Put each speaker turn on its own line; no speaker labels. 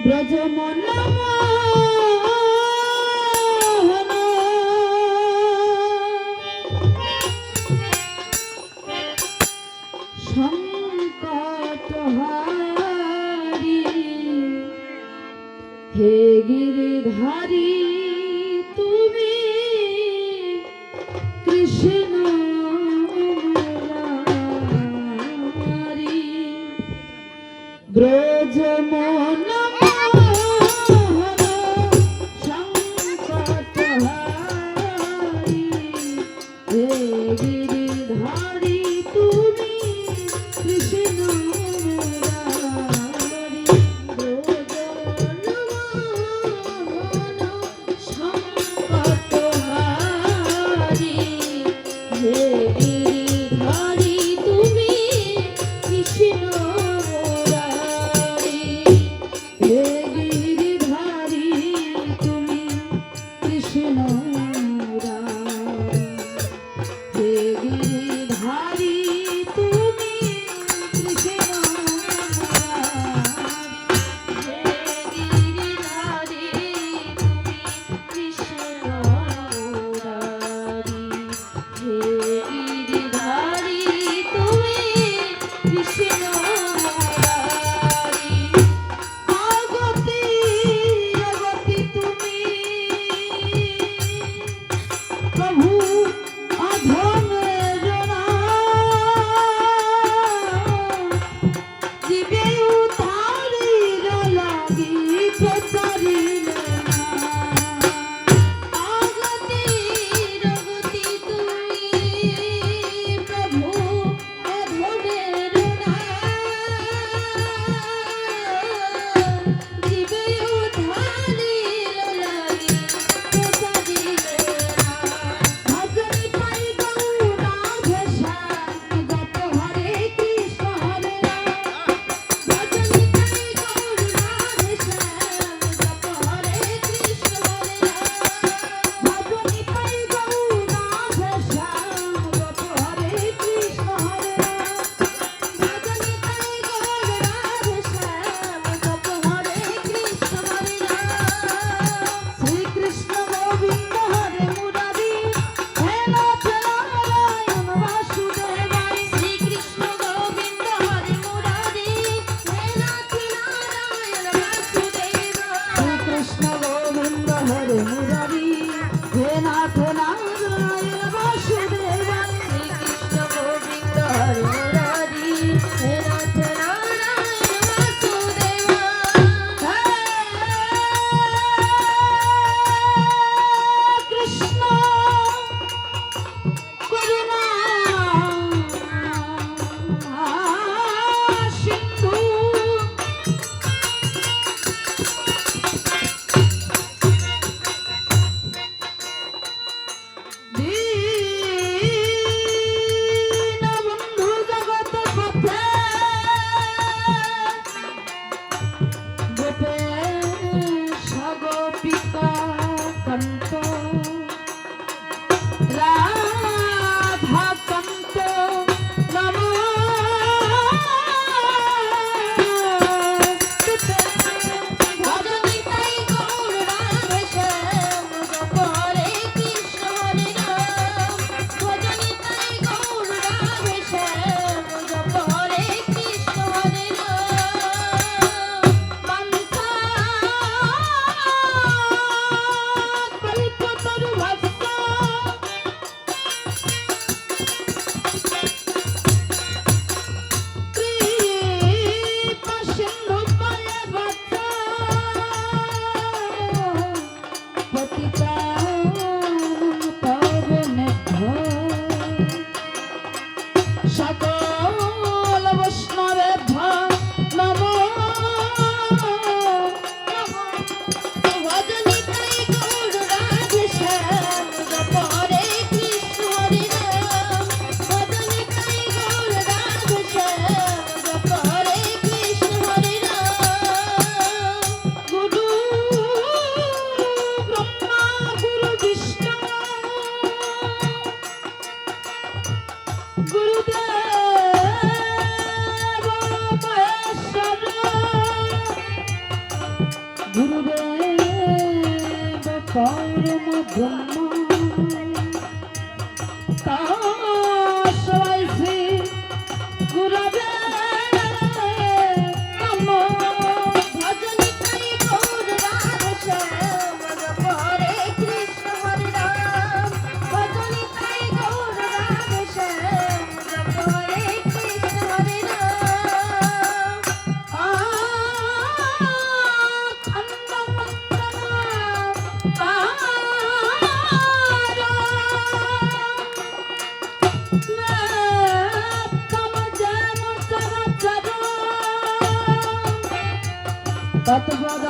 ব্রজমন সংকটহারি হে গিরিধারী তুমি কৃষ্ণ মুরারি ব্রজমন সংকটহারি হে গিরিধারী তুমি কৃষ্ণ মুরারি সংকটহারি হে গিরিধারী তুমি কৃষ্ণ মুরারি হে গিরিধারী তুমি কৃষ্ণ মুরারি হে গিরিধারী তুমি কৃষ্ণ মুরারি হে গিরিধারী তুমি কৃষ্ণ মুরারি হে গিরিধারী তুমি কৃষ্ণ মুরারি আগতি আগতি তুমি প্রভু অধমের জীবে উদ্ধারের লাগি প্রচারিলে আগতি আগতি তুমি প্রভু অধমের জীবে উদ্ধারের লাগি প্রচারিলে ভজনি পাই গৌরা ভেষা জপ হরে কৃষ্ণ হরে রাম ভজনি পাই গৌরা ভেষা জপ হরে কৃষ্ণ হরে রাম ভজনি পাই গৌরা ভেষা জপ হরে কৃষ্ণ হরে রাম ভজনি পাই গৌরা ভেষা জপ হরে কৃষ্ণ হরে রাম শ্রী কৃষ্ণ গোবিন্দ হরে মুরারি হে নাথ নারায়ণ বাসুদেবায় শ্রী কৃষ্ণ গোবিন্দ হরে মুরারি হে নাথ নারায়ণ বাসুদেবায় শ্রী কৃষ্ণ গোবিন্দ হরে মুরারি হে নাথ নারায়ণ বাসুদেবায় শ্রী কৃষ্ণ গোবিন্দ হরে মুরারি হে নাথ নারায়ণ বাসুদেবায় কৃষ্ণ করুণা সিন্ধু দীনবন্ধু জগৎ পথে গোপেশ গোপিকা কন্ত রাধাকান্ত নমস্তুতে ভজনি পাই গৌরা ভেষা জপ হরে কৃষ্ণ হরে রাম ভজনি পাই গৌরা ভেষা জপ হরে কৃষ্ণ হরে রাম বাঞ্ছা কল্পতরু ভস্ম কৃপা সিন্ধু পায়ে বদ্ধ পতিতানং পাবনেভ্য সকল বৈষ্ণবেভ্য নমো ভজনি পাই গৌরা ভেষা জপ হরে কৃষ্ণ হরে রাম ভজনি পাই গৌরা ভেষা জপ হরে কৃষ্ণ হরে রাম গুরু ব্রহ্মা গুরু বিষ্ণু গুরুদেব পরম ব্রহ্ম তস্मै শ্রী গুরবে নমঃ ভজনি তাই গৌর রাধে শ্যাম জপ হরে কৃষ্ণ হরে রাম ভজনি তাই গৌর রাধে শ্যাম জপ হরে কৃষ্ণ হরে রাম খন্ড তৎপদ